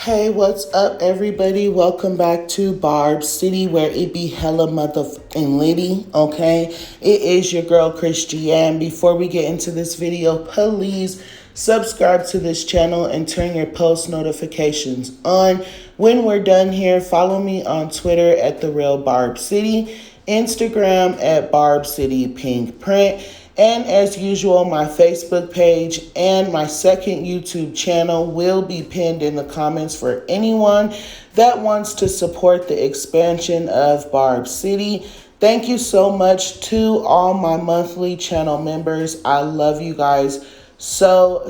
Hey, what's up, everybody? Welcome back to Barb City, where it be hella motherfucking litty, okay? It is your girl, Christiane. Before we get into this video, please subscribe to this channel and turn your post notifications on. When we're done here, follow me on Twitter at The Real Barb City, Instagram at Barb City Pink Print, and as usual, my Facebook page and my second YouTube channel will be pinned in the comments for anyone that wants to support the expansion of Barb City. Thank you so much to all my monthly channel members. I love you guys so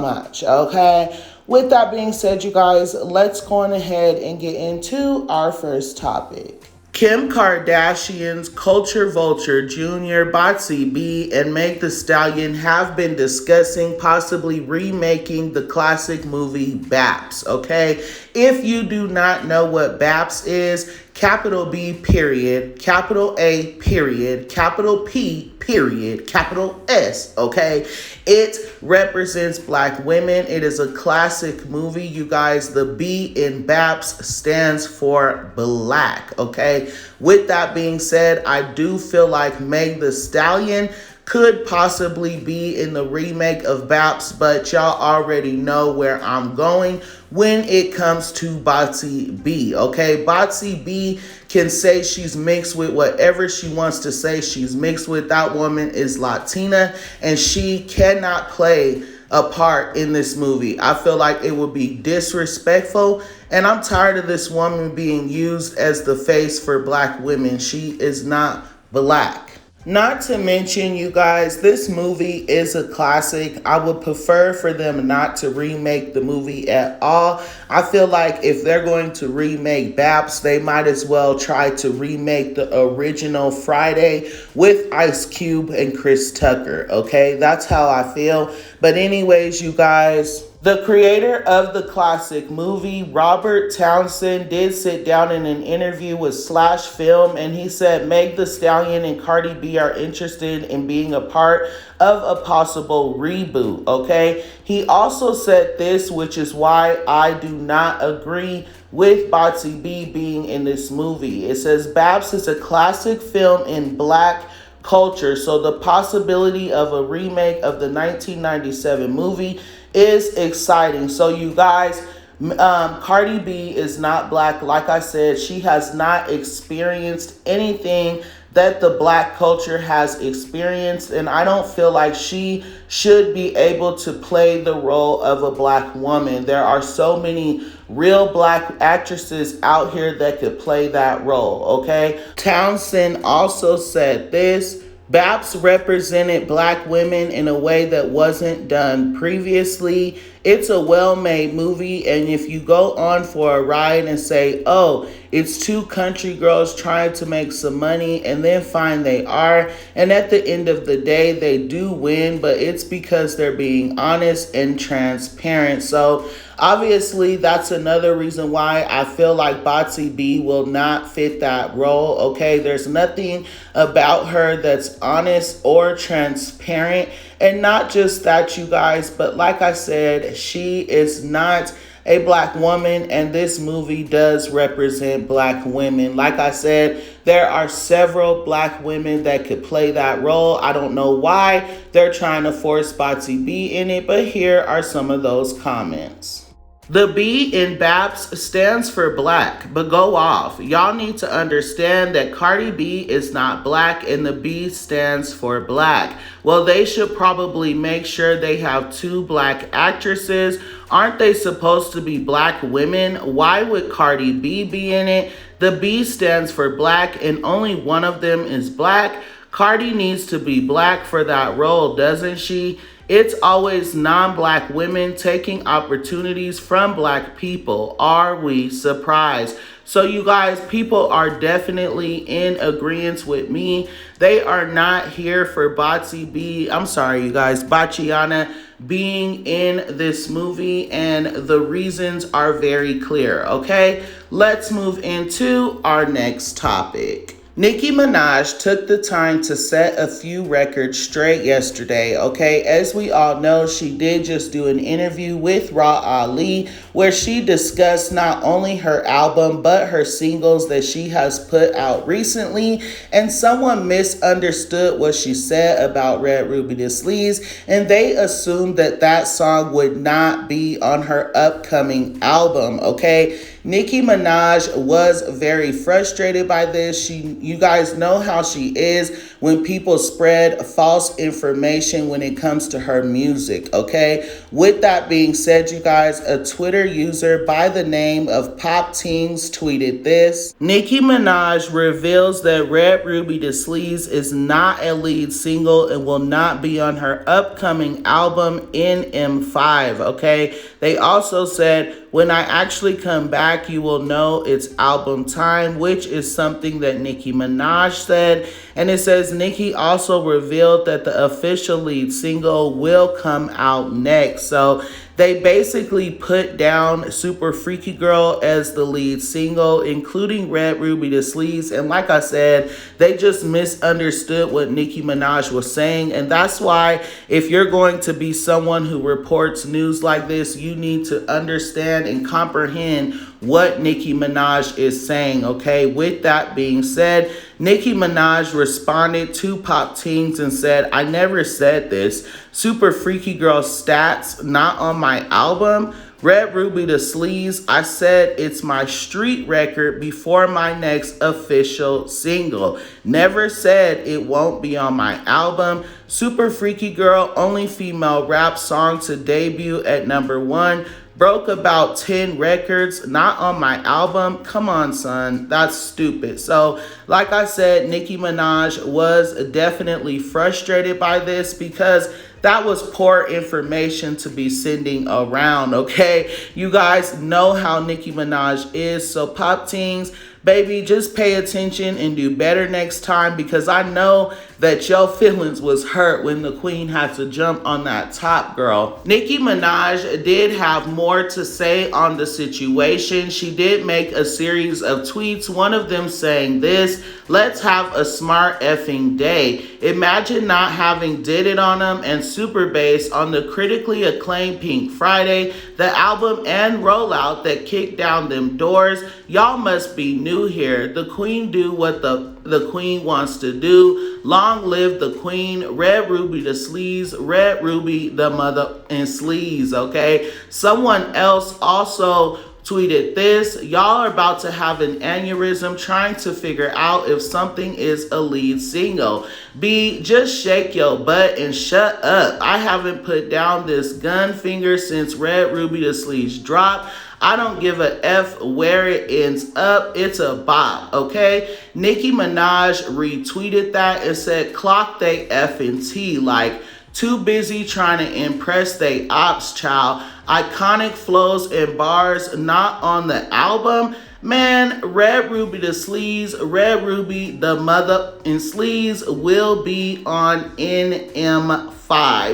much, okay? With that being said, you guys, let's go on ahead and get into our first topic. Kim Kardashian's Culture Vulture Jr., B.a.p.s, and nTheeStall have been discussing possibly remaking the classic movie B.a.p.s, okay? If you do not know what B.a.p.s is, capital B period, capital A period, capital P period, capital S, okay? It represents Black women. It is a classic movie, you guys. The B in B.a.p.s stands for Black, okay? With that being said, I do feel like nTheeStall could possibly be in the remake of B.a.p.s, but y'all already know where I'm going when it comes to B.a.p.s, okay? B.a.p.s can say she's mixed with whatever she wants to say she's mixed with. That woman is Latina, and she cannot play a part in this movie. I feel like it would be disrespectful, and I'm tired of this woman being used as the face for Black women. She is not Black. Not to mention, you guys, this movie is a classic. I would prefer for them not to remake the movie at all. I feel like if they're going to remake B.a.p.s, they might as well try to remake the original Friday with Ice Cube and Chris Tucker, okay? That's how I feel. But anyways, you guys, the creator of the classic movie, Robert Townsend, did sit down in an interview with Slash Film, and he said nTheeStall and Cardi B are interested in being a part of a possible reboot, okay? He also said this, which is why I do not agree with B.a.p.s being in this movie. It says B.a.p.s is a classic film in Black culture, so the possibility of a remake of the 1997 movie is exciting. So you guys, Cardi B is not Black. Like I said, she has not experienced anything that the Black culture has experienced, and I don't feel like she should be able to play the role of a Black woman. There are so many real Black actresses out here that could play that role, okay? Townsend also said this: B.a.p.s represented Black women in a way that wasn't done previously. It's a well-made movie, and if you go on for a ride and say, oh, it's two country girls trying to make some money, and then find they are, and at the end of the day, they do win, but it's because they're being honest and transparent. So obviously, that's another reason why I feel like B.a.p.s will not fit that role, okay? There's nothing about her that's honest or transparent. And not just that, you guys, but like I said, she is not a Black woman, and this movie does represent Black women. Like I said, there are several Black women that could play that role. I don't know why they're trying to force B.a.p.s in it, but here are some of those comments. The B in B.a.p.s stands for Black, but go off. Y'all need to understand that Cardi B is not Black, and the B stands for Black. Well, they should probably make sure they have two Black actresses. Aren't they supposed to be Black women? Why would Cardi B be in it? The B stands for Black, and only one of them is Black. Cardi needs to be Black for that role, doesn't she? It's always non-Black women taking opportunities from Black people. Are we surprised? So you guys, people are definitely in agreement with me. They are not here for B.a.p.s, I'm sorry you guys, Bachiana being in this movie, and the reasons are very clear, okay? Let's move into our next topic. Nicki Minaj took the time to set a few records straight yesterday, okay? As we all know, she did just do an interview with Raw Ali where she discussed not only her album but her singles that she has put out recently, and someone misunderstood what she said about Red Ruby Da Sleaze, and they assumed that that song would not be on her upcoming album, okay? Nicki Minaj was very frustrated by this. You guys know how she is when people spread false information when it comes to her music, okay? With that being said, you guys, a Twitter user by the name of PopTingz tweeted this. Nicki Minaj reveals that Red Ruby Da Sleaze is not a lead single and will not be on her upcoming album NM5, okay? They also said, when I actually come back, you will know it's album time, which is something that Nicki Minaj said. And it says Nicki also revealed that the official lead single will come out next. So they basically put down Super Freaky Girl as the lead single, including Red Ruby Da Sleaze. And like I said, they just misunderstood what Nicki Minaj was saying. And that's why if you're going to be someone who reports news like this, you need to understand and comprehend what Nicki Minaj is saying, okay? With that being said, Nicki Minaj responded to PopTingz and said, I never said this. Super Freaky Girl stats, not on my album. Red Ruby Da Sleaze, I said it's my street record before my next official single. Never said it won't be on my album. Super Freaky Girl, only female rap song to debut at #1. Broke about 10 records, not on my album. Come on, son. That's stupid. So, like I said, Nicki Minaj was definitely frustrated by this because that was poor information to be sending around, okay? You guys know how Nicki Minaj is. So, PopTingz, baby, just pay attention and do better next time, because I know that your feelings was hurt when the queen had to jump on that top, girl. Nicki Minaj did have more to say on the situation. She did make a series of tweets, one of them saying this: let's have a smart effing day. Imagine not having Did It on them and Super Bass on the critically acclaimed Pink Friday, the album and rollout that kicked down them doors. Y'all must be new here. The queen do what the queen wants to do. Long live the queen. Red Ruby Da Sleaze. Red Ruby the mother and sleaze, okay? Someone else also tweeted this: y'all are about to have an aneurysm trying to figure out if something is a lead single. B, just shake your butt and shut up. I haven't put down this gun finger since Red Ruby Da Sleaze dropped. I don't give a F where it ends up. It's a bop, okay? Nicki Minaj retweeted that and said, clock they F and T, like, too busy trying to impress they ops, child. Iconic flows and bars not on the album. Man, Red Ruby Da Sleaze, Red Ruby the mother and sleaze will be on NM5.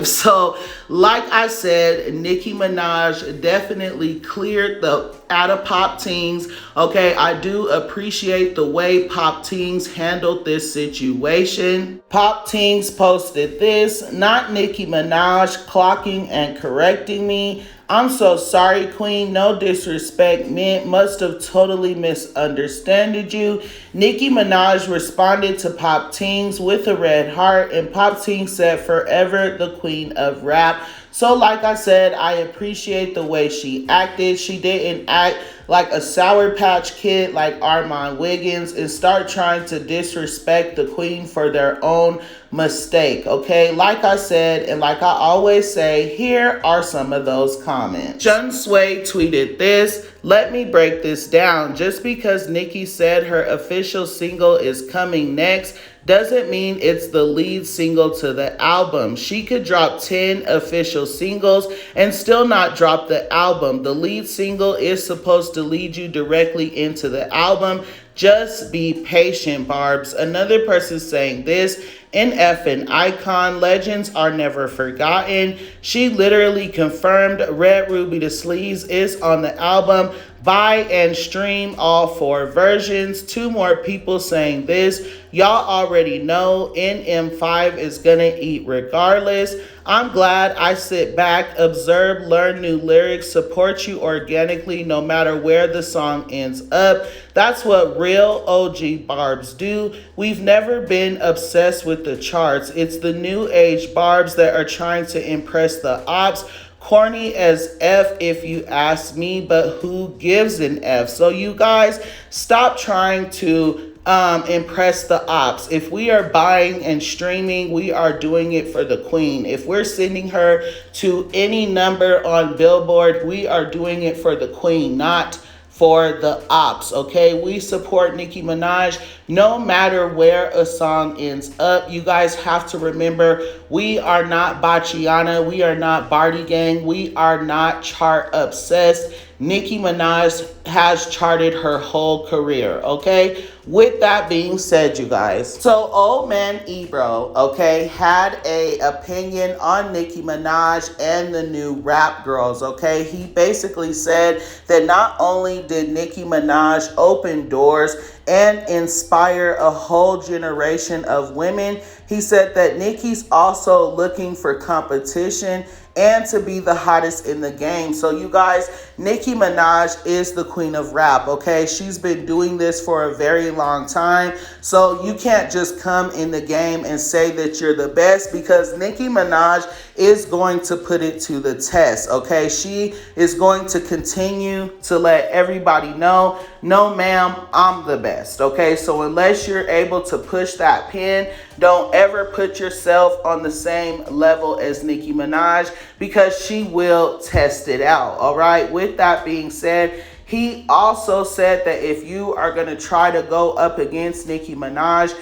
So, like I said, Nicki Minaj definitely cleared the out of PopTingz. Okay, I do appreciate the way PopTingz handled this situation. PopTingz posted this: not Nicki Minaj clocking and correcting me. I'm so sorry, queen. No disrespect meant. Must have totally misunderstood you. Nicki Minaj responded to PopTingz with a red heart, and PopTingz said, forever the queen of rap. So like I said, I appreciate the way she acted. She didn't act like a Sour Patch Kid like Armand Wiggins and start trying to disrespect the queen for their own mistake, okay? Like I said, and like I always say, here are some of those comments. Jun Sway tweeted this: let me break this down. Just because Nicki said her official single is coming next doesn't mean it's the lead single to the album. She could drop 10 official singles and still not drop the album. The lead single is supposed to lead you directly into the album. Just be patient, Barbs. Another person saying this: NF and icon, legends are never forgotten. She literally confirmed Red Ruby Da Sleaze is on the album, Buy and stream all 4 versions. 2 more people saying this. Y'all already know NM5 is gonna eat regardless. I'm glad I sit back, observe, learn new lyrics, support you organically no matter where the song ends up. That's what real OG Barbs do. We've never been obsessed with the charts. It's the new age Barbs that are trying to impress the ops. Corny as F if you ask me, but who gives an F? So you guys, stop trying to impress the ops. If we are buying and streaming, we are doing it for the queen. If we're sending her to any number on Billboard, we are doing it for the queen, not for the ops, okay? We support Nicki Minaj no matter where a song ends up. You guys have to remember, we are not Bachiana, we are not Bardi Gang, we are not chart obsessed. Nicki Minaj has charted her whole career, okay? With that being said, you guys, so old man Ebro, okay, had a opinion on Nicki Minaj and the new rap girls, okay? He basically said that not only did Nicki Minaj open doors and inspire a whole generation of women, he said that Nicki's also looking for competition and to be the hottest in the game. So you guys, Nicki Minaj is the queen of rap, okay? She's been doing this for a very long time. So you can't just come in the game and say that you're the best, because Nicki Minaj is going to put it to the test, okay? She is going to continue to let everybody know, no ma'am, I'm the best, okay? So unless you're able to push that pin, don't ever put yourself on the same level as Nicki Minaj, because she will test it out, all right? With that being said, he also said that if you are going to try to go up against Nicki Minaj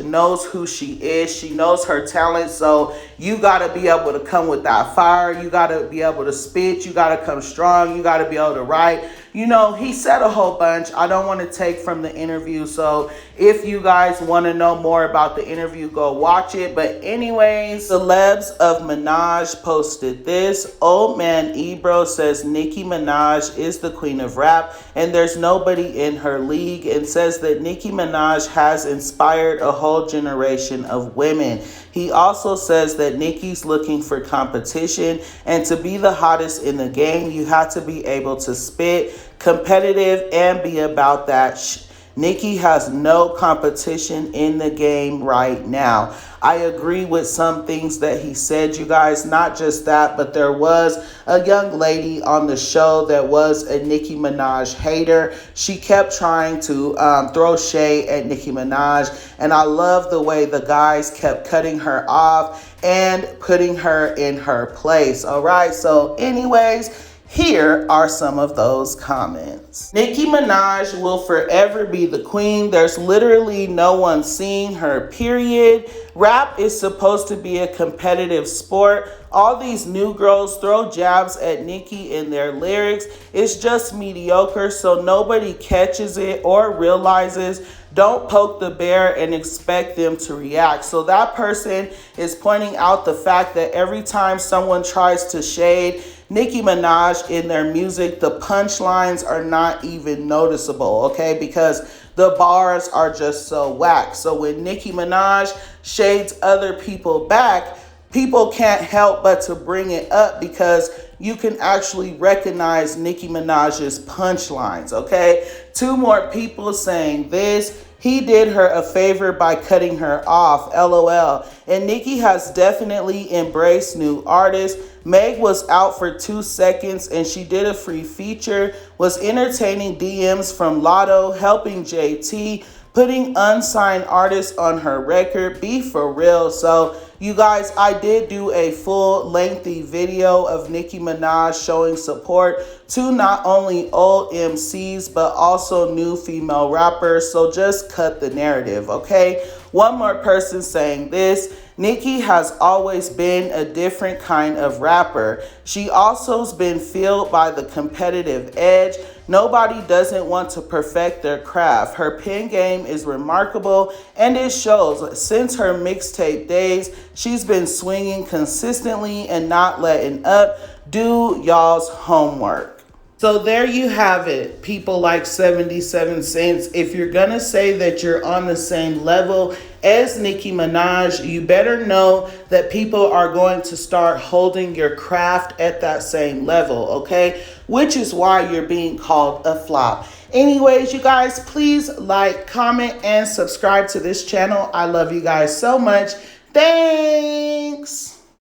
knows who she is. She knows her talent. So you got to be able to come with that fire. You got to be able to spit. You got to come strong. You got to be able to write. You know, he said a whole bunch. I don't want to take from the interview. So if you guys want to know more about the interview, go watch it. But anyways, Celebs of Minaj posted this. Old man Ebro says Nicki Minaj is the queen of rap and there's nobody in her league, and says that Nicki Minaj has inspired a whole generation of women. He also says that Nicki's looking for competition, and to be the hottest in the game, you have to be able to spit, competitive, and be about that. Nicki has no competition in the game right now. I agree with some things that he said, you guys. Not just that, but there was a young lady on the show that was a Nicki Minaj hater. She kept trying to throw shade at Nicki Minaj, and I love the way the guys kept cutting her off and putting her in her place. All right, so anyways, here are some of those comments. Nicki Minaj will forever be the queen. There's literally no one seeing her, period. Rap is supposed to be a competitive sport. All these new girls throw jabs at Nicki in their lyrics. It's just mediocre, so nobody catches it or realizes. Don't poke the bear and expect them to react. So that person is pointing out the fact that every time someone tries to shade Nicki Minaj in their music, the punchlines are not even noticeable, okay? Because the bars are just so whack. So when Nicki Minaj shades other people back, people can't help but to bring it up, because you can actually recognize Nicki Minaj's punchlines, okay? 2 more people saying this. He did her a favor by cutting her off, LOL. And Nicki has definitely embraced new artists. Meg was out for 2 seconds and she did a free feature, was entertaining DMs from Lotto, helping JT, putting unsigned artists on her record. Be for real. So you guys, I did do a full lengthy video of Nicki Minaj showing support to not only old MCs, but also new female rappers. So just cut the narrative, okay? 1 more person saying this. Nicki has always been a different kind of rapper. She also's been fueled by the competitive edge. Nobody doesn't want to perfect their craft. Her pen game is remarkable, and it shows. Since her mixtape days, she's been swinging consistently and not letting up. Do y'all's homework. So there you have it, people like 77 Cents. If you're going to say that you're on the same level as Nicki Minaj, you better know that people are going to start holding your craft at that same level, okay? Which is why you're being called a flop. Anyways, you guys, please like, comment, and subscribe to this channel. I love you guys so much. Thanks.